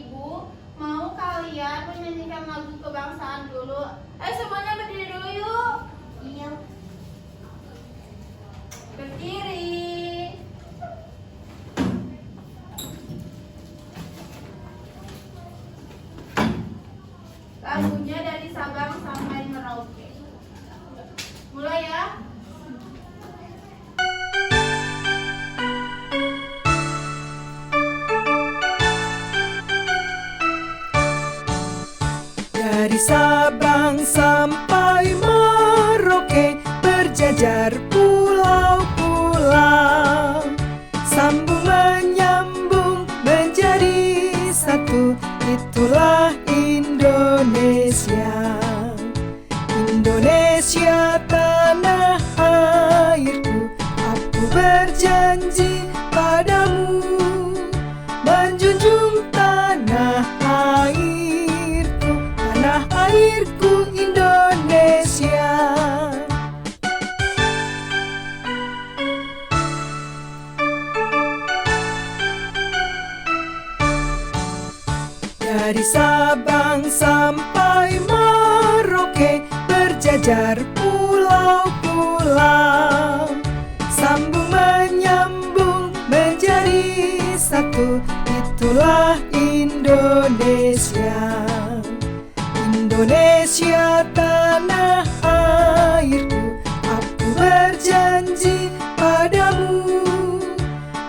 ibu mau kalian menyanyikan lagu kebangsaan dulu. Semuanya berdiri dulu yuk. Iya. Berdiri. Lagunya dari Sabang sampai Merauke. Mulai ya. Dari Sabang sampai Merauke berjajar pulau-pulau, sambung menyambung menjadi satu, itulah Indonesia. Indonesia tanah airku, aku berjanji padamu menjunjung tanah airku Indonesia. Dari Sabang sampai Merauke berjajar pulau-pulau, sambung menyambung menjadi satu, itulah Indonesia. Indonesia tanah airku, aku berjanji padamu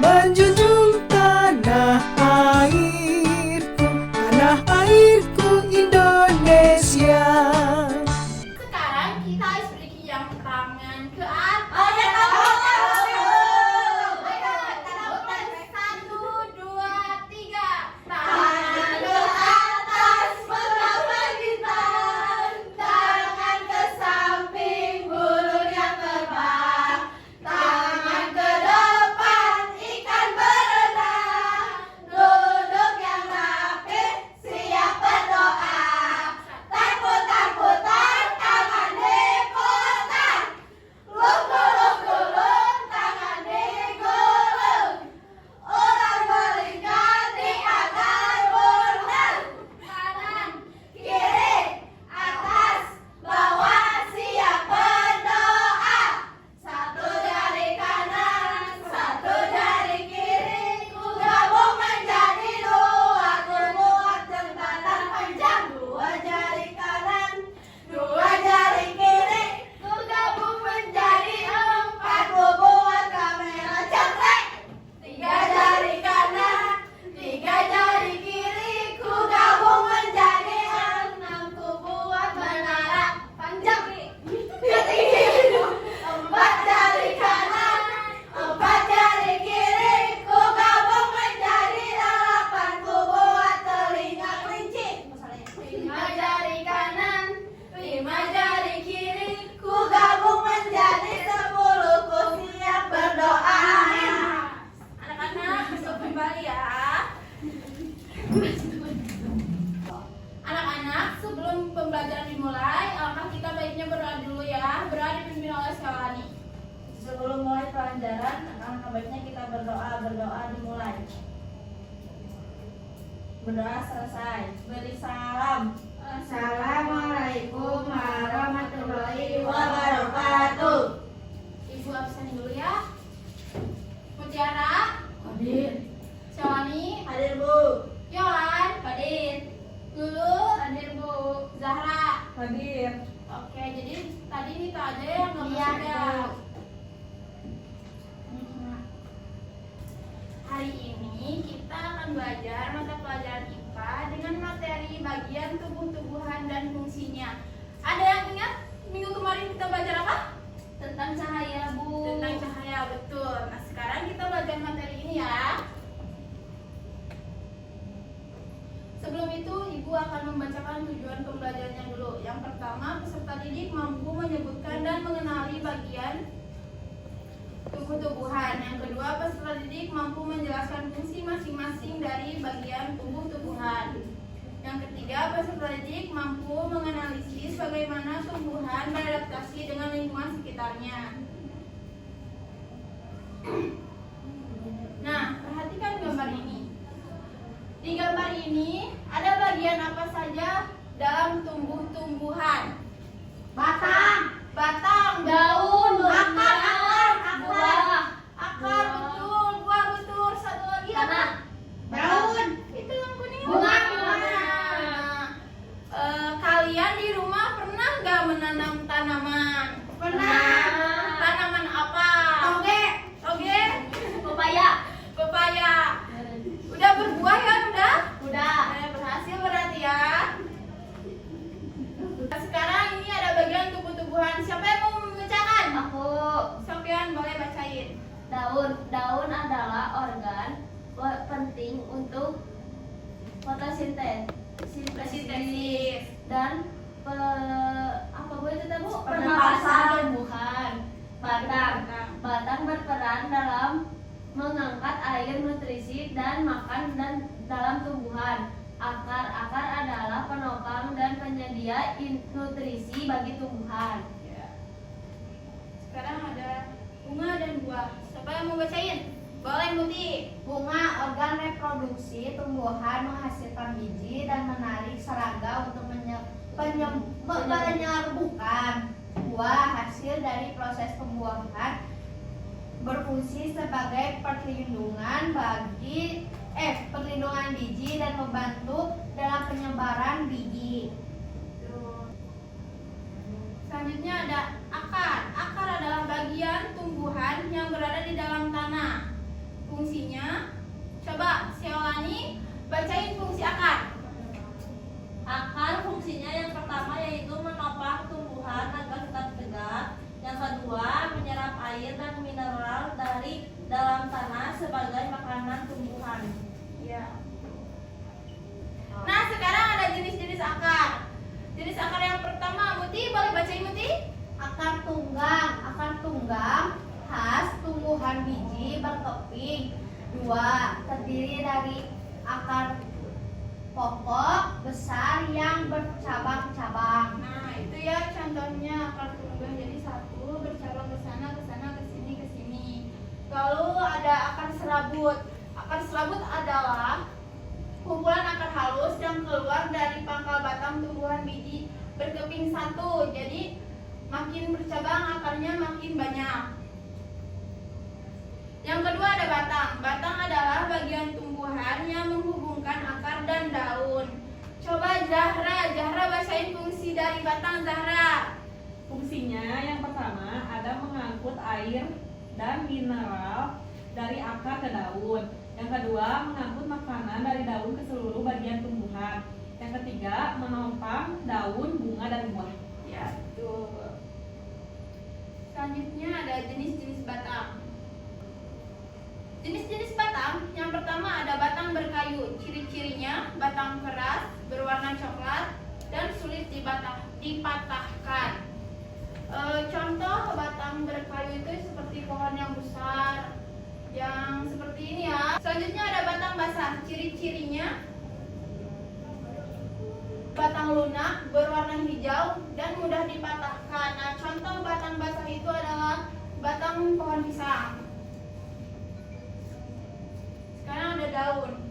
menjunjung tanah airku Indonesia. Sekarang kita berikan tangan ke atas. Satu, dua, tiga. Tangan ke atas, melambaikan kita. Tangan ke samping, burung yang terbang. Tangan ke depan, ikan berenang. Duduk yang rapi, siap berdoa. Putar-putar, tangan diputar. Lunggu-lunggu-lung, tangan digulung. Ulang-malingkan di atas berenang. Kanan, kiri, atas, bawah, siap berdoa. Satu jari kanan, satu jari kiri, ku gabung menjadi dua, ku buat jembatan panjang. Dua jari kanan, dua jari kiri, ku gabung menjadi empat, ku buat kamera jangkrik. Tiga jari kanan, tiga jari kiri, ku gabung menjadi enam, ku buat menara panjang. Empat jari kanan, empat jari kiri, ku gabung menjadi delapan, ku buat telinga kelinci. Lima jari kanan, lima jari kiri, ku gabung menjadi 10, ku siap berdoa. Anak-anak besok kembali ya. Anak-anak, sebelum pembelajaran dimulai, alangkah kita baiknya berdoa dulu ya. Berdoa dipimpin oleh Skalani. Sebelum mulai pelajaran, alangkah baiknya kita berdoa dimulai. Berdoa selesai, beri salam. Assalamualaikum warahmatullahi wabarakatuh. Ibu absen dulu ya. Mutiara Hadir. Syawani Hadir, Bu. Yohan hadir. Lulu hadir, Bu. Zahra Hadir. oke, jadi tadi Nita aja yang nggak Iya, masuk ya. Bu. Hari ini kita akan belajar mata pelajaran IPA dengan materi bagian tubuh-tubuhan dan fungsinya. Ada yang ingat minggu kemarin kita belajar apa? Tentang cahaya, Bu. Tentang cahaya, betul. Nah, sekarang kita belajar materi ini ya. Sebelum itu, Ibu akan membacakan tujuan pembelajarannya dulu. Yang pertama, peserta didik mampu menyebutkan dan mengenali bagian tubuh-tubuhan. Yang kedua, peserta didik mampu menjelaskan fungsi masing-masing dari bagian tubuh-tubuhan. Yang ketiga, peserta didik mampu menganalisis bagaimana tumbuhan beradaptasi dengan lingkungan sekitarnya. Nah, perhatikan gambar ini. Di gambar ini kalian di rumah pernah nggak menanam tanaman? Pernah. Tanaman apa? Toge. Toge? Pepaya. Pepaya. Udah berbuah kan? Udah. Berhasil berarti ya. Sekarang ini ada bagian tubuh-tubuhan. Siapa yang mau membacakan? Aku. Sofian boleh bacain. Daun adalah organ penting untuk fotosintesis dan apa bu itu teh bu? Pernapasan. Tumbuhan. Batang berperan dalam mengangkat air, nutrisi dan makan dalam tumbuhan. Akar adalah penopang dan penyedia nutrisi bagi tumbuhan. Ya. Sekarang ada bunga dan buah. Siapa yang mau bacain? Boleh Muti. Bunga organ reproduksi tumbuhan, menghasilkan biji dan menarik serangga untuk penyerbukan. Buah hasil dari proses pembuahan berfungsi sebagai perlindungan biji dan membantu dalam penyebaran biji. Selanjutnya ada akar. Akar adalah bagian tumbuhan yang berada di dalam tanah. Fungsinya, coba Seolani bacain fungsi akar. Akar fungsinya yang pertama yaitu menopang tumbuhan agar tetap tegak. Yang kedua, menyerap air dan mineral dari dalam tanah sebagai makanan tumbuhan. Ya. Nah, sekarang ada jenis-jenis akar. Jenis akar yang pertama, Muti boleh bacain Muti? Akar tunggang khas tumbuhan biji berkeping. 2. Terdiri dari akar pokok besar yang bercabang-cabang. Nah, itu ya contohnya akar tunggang. Jadi satu bercabang ke sana, ke sini, ke sini. Lalu ada akar serabut. Akar serabut adalah kumpulan akar halus yang keluar dari pangkal batang tumbuhan biji berkeping satu. Jadi makin bercabang akarnya makin banyak. Yang kedua ada batang. Batang adalah bagian tumbuhan yang menghubungkan akar dan daun. Coba Zahra bacain fungsi dari batang Zahra. Fungsinya yang pertama ada mengangkut air dan mineral dari akar ke daun. Yang kedua, mengangkut makanan dari daun ke seluruh bagian tumbuhan. Yang ketiga, menopang daun, bunga, dan buah. Ya, tuh. Selanjutnya ada jenis-jenis batang. Jenis-jenis batang, yang pertama ada batang berkayu. Ciri-cirinya batang keras, berwarna coklat, dan sulit dipatahkan. Contoh batang berkayu itu seperti pohon yang besar, yang seperti ini ya. Selanjutnya ada batang basah. Ciri-cirinya batang lunak, berwarna hijau, dan mudah dipatahkan. Nah, contoh batang basah itu adalah batang pohon pisang. Sekarang ada daun.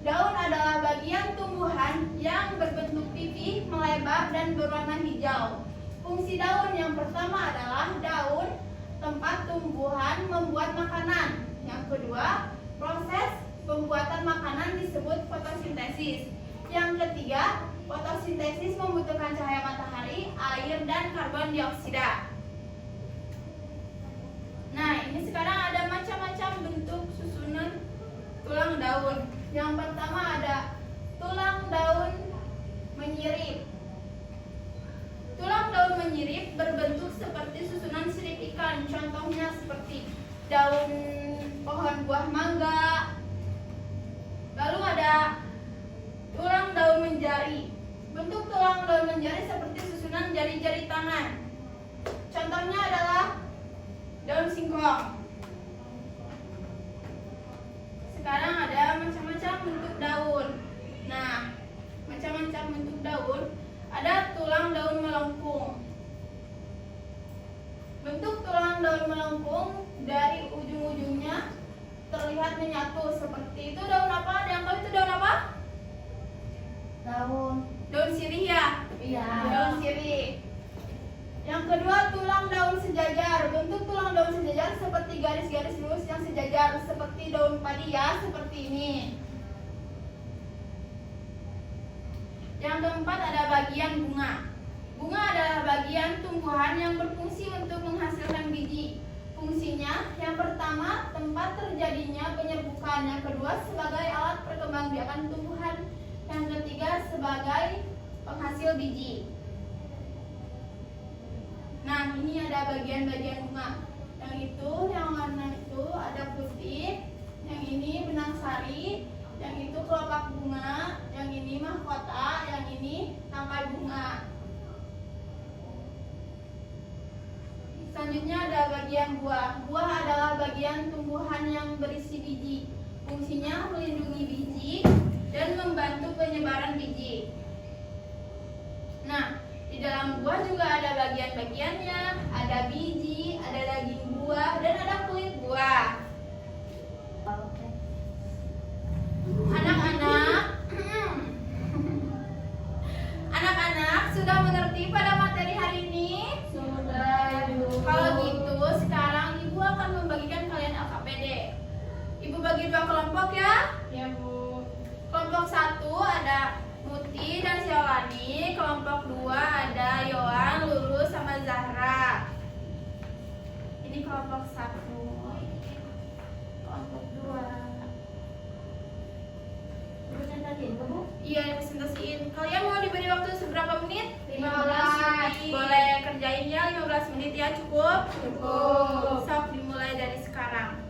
Daun adalah bagian tumbuhan yang berbentuk pipih, melebar, dan berwarna hijau. Fungsi daun yang pertama adalah daun tempat tumbuhan membuat makanan. Yang kedua, proses pembuatan makanan disebut fotosintesis. Yang ketiga, fotosintesis membutuhkan cahaya matahari, air, dan karbon dioksida. Nah, ini sekarang ada macam-macam bentuk susunan tulang daun. Yang pertama ada tulang daun menyirip. Tulang daun menyirip berbentuk seperti susunan sirip ikan. Contohnya seperti daun pohon buah mangga. Lalu ada tulang daun menjari. Bentuk tulang daun menjari seperti susunan jari-jari tangan. Contohnya adalah daun singkong. Sekarang ada macam-macam bentuk daun. Nah, macam-macam bentuk daun. Ada tulang daun melengkung. Bentuk tulang daun melengkung dari ujung-ujungnya terlihat menyatu seperti itu. Daun apa? Yang tahu itu daun apa? Daun sirih ya? Iya. Daun sirih. Yang kedua, tulang daun sejajar. Bentuk tulang daun sejajar seperti garis-garis lurus yang sejajar, seperti daun padi ya, seperti ini. Yang keempat ada bagian bunga. berfungsi untuk menghasilkan biji. Fungsinya, yang pertama, tempat terjadinya penyerbukan. Yang kedua, sebagai alat perkembangbiakan tumbuhan. Yang ketiga, sebagai penghasil biji. Nah, ini ada bagian-bagian bunga. Yang warna itu ada putih, yang ini benang sari, yang itu kelopak bunga, yang ini mahkota, yang ini tangkai bunga. Selanjutnya ada bagian buah. Buah adalah bagian tumbuhan yang berisi biji. Fungsinya melindungi biji dan membantu penyebaran biji. Nah, di dalam buah juga ada bagian-bagiannya. Ada biji, ada daging buah, dan ada kulit buah. Anak-anak sudah mengerti pada materi hari ini? Sudah, Bu. Kalau gitu, sekarang Ibu akan membagikan kalian LKPD. Ibu bagi 2 kelompok ya. Ya, Bu. Kelompok 1 ada Muti dan Siolani. Kelompok 2 ada Yohan, Lulus, sama Zahra. Ini kelompok 1. Kelompok 2. Presentasiin ke, Bu? Iya, presentasiin. Kalian mau diberi waktu seberapa menit? 15 menit. Boleh kerjain ya 15 menit ya, cukup? Cukup. Sok dimulai dari sekarang.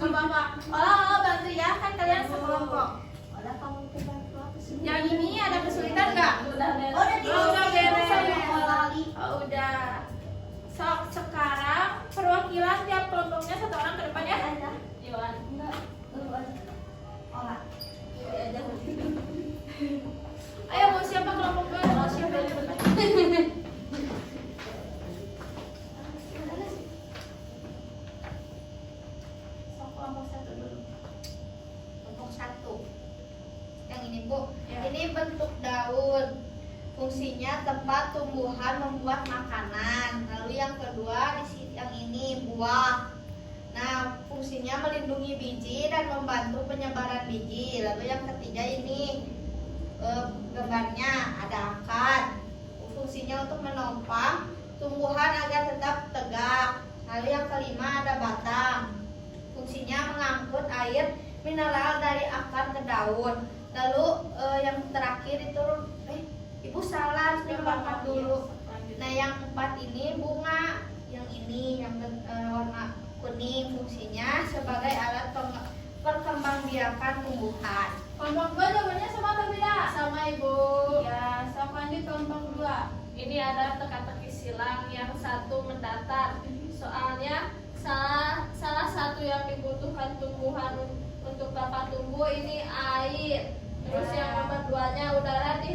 Bapak, olah bantu ya, kan kalian sekelompok. Olah kamu bantu aku sih. Yang ini ada kesulitan nggak? Udah beres. Udah beres. Kali. Oh, udah. Sok sekarang perwakilan tiap kelompoknya 1 orang ke depan ya. Ada. Yohan. Enggak. Lu aja. Olah. Ayo, mau siapa kelompoknya? Mau siapa yang depan? Sok kelompok 1 dulu. Kelompok 1. ini Bu. Ya. Ini bentuk daun. Fungsinya tempat tumbuhan membuat makanan. Lalu yang kedua di sini yang ini buah. Nah, fungsinya melindungi biji dan membantu penyebaran biji. Lalu yang ketiga ini gambarnya ada akar. Fungsinya untuk menopang tumbuhan agar tetap tegak. Lalu yang kelima ada batang. Fungsinya mengangkut air mineral dari akar ke daun. Lalu yang terakhir itu Ibu salah, sudah empat dulu. Nah, yang 4 ini bunga. Yang ini yang warna kuning, fungsinya sebagai alat perkembangbiakan tumbuhan. Kelompok 2 jawabannya sama atau beda? Sama Ibu. Ya, sok lanjut kelompok 2. Ini ada teka-teki silang, yang satu mendatar. Soalnya salah satu yang dibutuhkan tumbuhan untuk dapat tumbuh ini air. Terus yang nomor 2-nya udara yang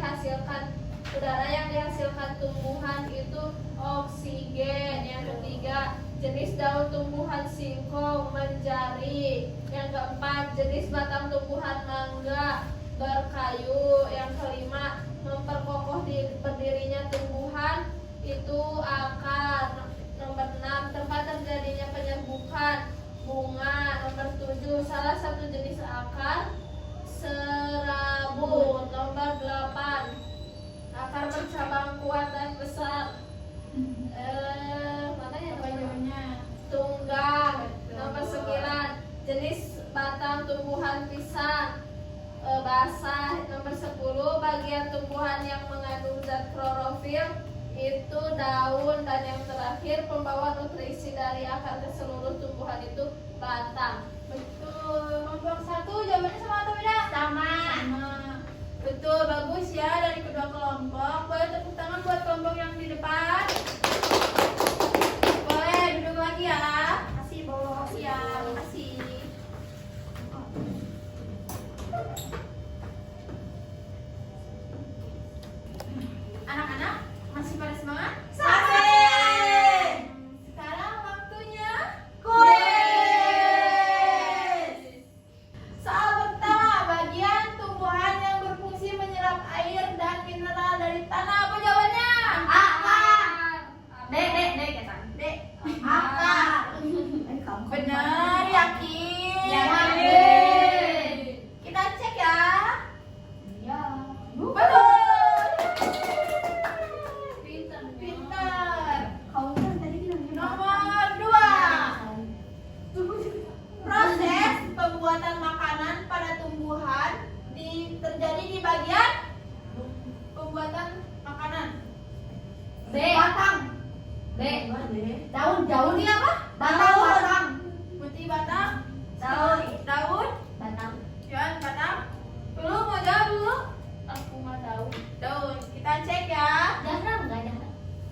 dihasilkan tumbuhan itu oksigen. Yang ketiga, jenis daun tumbuhan singkong, menjari. Yang keempat, jenis batang tumbuhan mangga berkayu. Yang kelima, memperkokoh berdirinya tumbuhan itu akar. Nomor 6, tempat terjadinya penyerbukan bunga. Nomor 7, salah satu jenis akar serabut. Nomor 8, akar bercabang kuat dan besar. Mana ya Apa jawabannya? tunggang. Nomor 9, jenis batang tumbuhan pisang basah. Nomor 10, bagian tumbuhan yang mengandung zat klorofil itu daun. Dan yang terakhir, pembawa nutrisi dari akar ke seluruh tumbuhan itu batang. Betul. Kelompok 1 jawabannya sama atau beda? Sama. Sama. Betul, bagus ya dari kedua kelompok. Boleh tepuk tangan buat kelompok yang di depan. Boleh duduk lagi ya. Kasih Bu. Siap, makasih. Anak-anak masih pada semangat? Sekarang waktunya kuis. Soal pertama, bagian tumbuhan yang berfungsi menyerap air dan mineral dari tanah. Apa jawabannya? Dek. Akar. Benar, yakin? Yakin. Kita cek ya. Ya. Betul. Pintar. Pintar. Kamu kan tadi bilang Nomor 2. Proses pembuatan makanan pada tumbuhan terjadi di bagian pembuatan makanan. batang. Daun ini apa? Batang. Putih batang, Daun. Johan batang. Dulu mau jawab dulu? Aku mah tahu. Daun. Kita cek ya.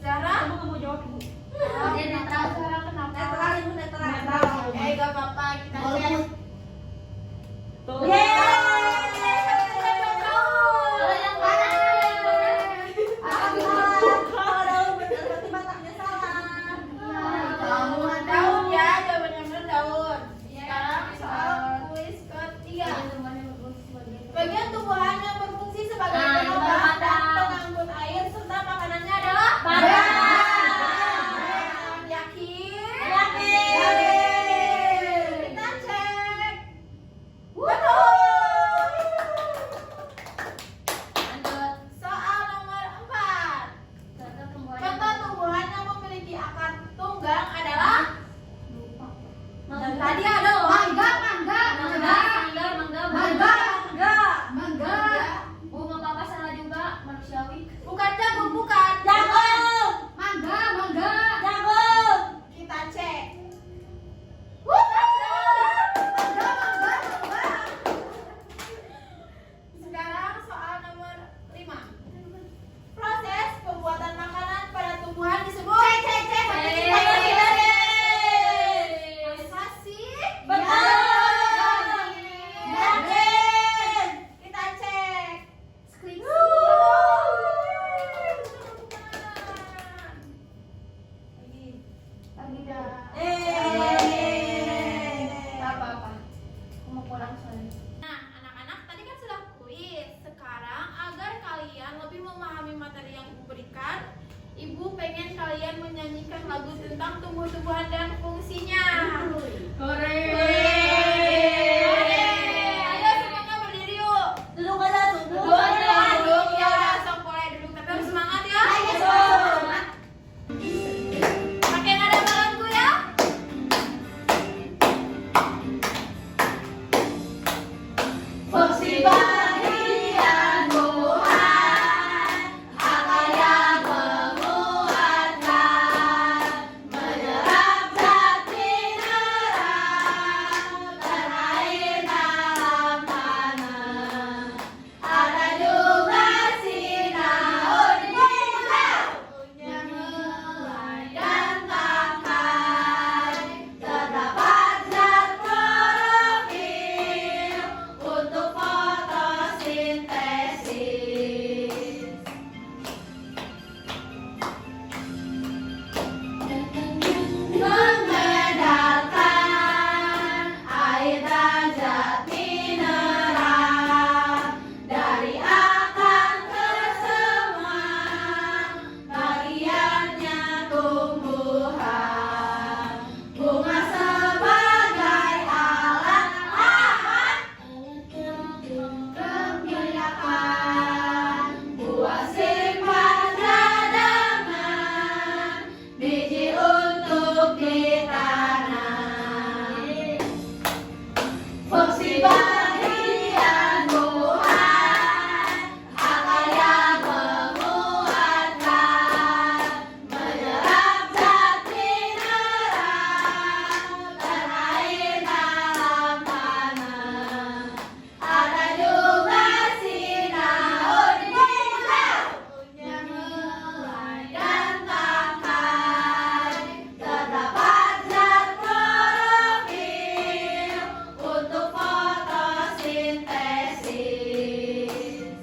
Zara? Kamu nggak mau jawab Ibu? Dia netral. Netral. Gak apa-apa. Kita cek. Tuh. Kalau yang mana? Daun ya, jawabannya benar daun. Sekarang soal Ibu pengen kalian menyanyikan lagu tentang tumbuh-tumbuhan dan fungsinya. Ayo semuanya berdiri yuk. Duduk aja duduk. Duduk, ya udah sok boleh duduk tapi harus semangat ya. Pakai nada balanku ya. Fungsi bagian buah akar yang menguatkan, menyerap zat mineral dan air dalam tanah. Ada juga sinar yang mulai dan tangkai. Terdapat zat klorofil untuk fotosintesis. Mengedarkan air dan zat mineral dari akar ke semua bagiannya tumbuhan. Bunga sebagai alat kebiakan, buah simpan cadangan, biji untuk ditanam. Fungsi bagian buah akar yang menguatkan, menyerap zat mineral dan air dalam tanah. Ada juga sinar yang mulai dan tangkai. Terdapat zat klorofil untuk fotosintesis.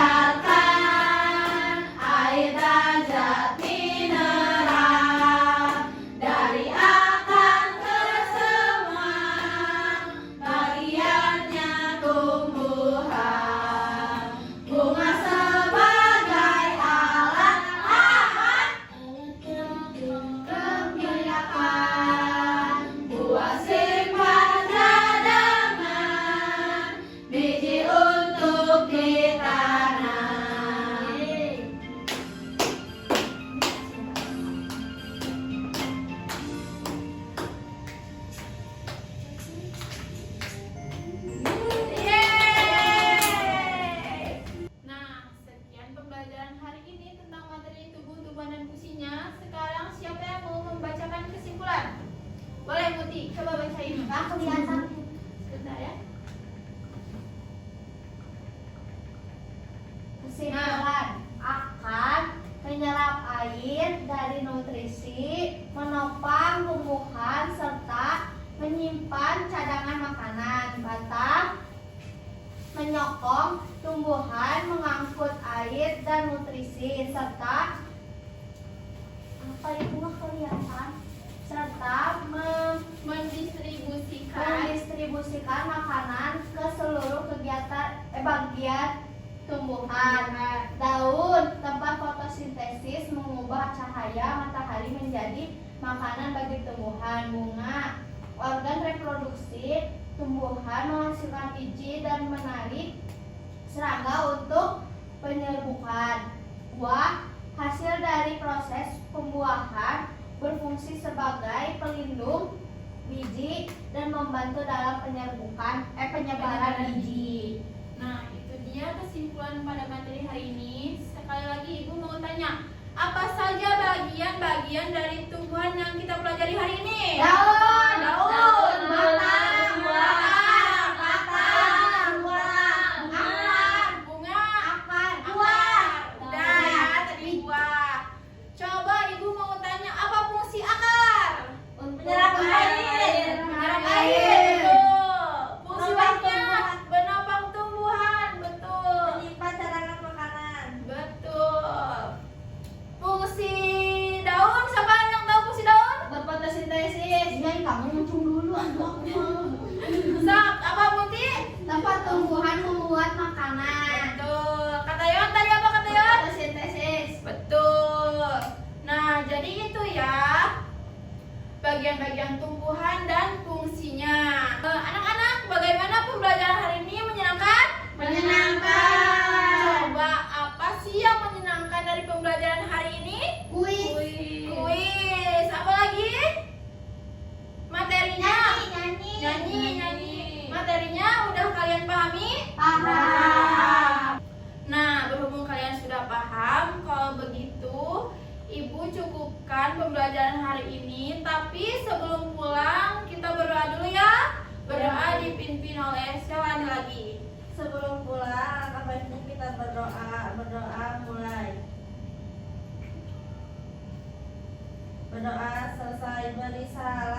Mengedarkan air dan zat mineral dari akar ke semua bagiannya tumbuhan. Bunga sebagai alat kebiakan, buah simpan cadangan, biji untuk ditanam. Yeay. Nah, sekian pembelajaran hari ini tentang materi tumbuh-tumbuhan dan fungsinya. Sekarang siapa yang mau membacakan kesimpulan? Boleh Muti, coba bacain. Aku lihat Sebentar ya. kesimpulan akan menyerap air dari nutrisi, menopang tumbuhan serta menyimpan cadangan makanan. Batang menyokong tumbuhan mengangkut air dan nutrisi serta apa itu nggak kelihatan, serta mendistribusikan makanan ke seluruh bagian tumbuhan. Daun tempat fotosintesis mengubah cahaya matahari menjadi makanan bagi tumbuhan. Bunga organ reproduksi tumbuhan menghasilkan biji dan menarik serangga untuk penyerbukan. Buah hasil dari proses pembuahan berfungsi sebagai pelindung biji dan membantu dalam penyebaran biji. Nah, itu dia kesimpulan pada materi hari ini. Sekali lagi Ibu mau tanya, apa saja bagian-bagian dari tumbuhan yang kita pelajari hari ini? Daun, Daun, batang, batang, akar, bunga, akar, buah. Udah ya, tadi buah. Coba Ibu mau tanya, apa fungsi akar? menyerap air. Menyerap air, betul. Fungsi lainnya menopang tumbuhan, betul. Menyimpan cadangan makanan. Betul. Fungsi daun, siapa yang tahu fungsi daun? Berfotosintesis. Jangan kamu muncul dulu, aku. Sak, apa Muti? Tempat tumbuhan bagian-bagian tumbuhan dan fungsinya. Anak-anak, bagaimana pembelajaran hari ini? Menyenangkan? Menyenangkan. Coba apa sih yang menyenangkan dari pembelajaran hari ini? Kuis. Kuis. Apa lagi? Materinya? Nyanyi. Materinya udah kalian pahami? Paham. Nah, berhubung kalian sudah paham, kalau begitu Ibu cukupkan pembelajaran hari ini. Tapi sebelum pulang kita berdoa dulu ya. Berdoa dipimpin oleh Selani lagi. Sebelum pulang, alangkah baiknya kita berdoa. Berdoa mulai. Berdoa selesai berisalah.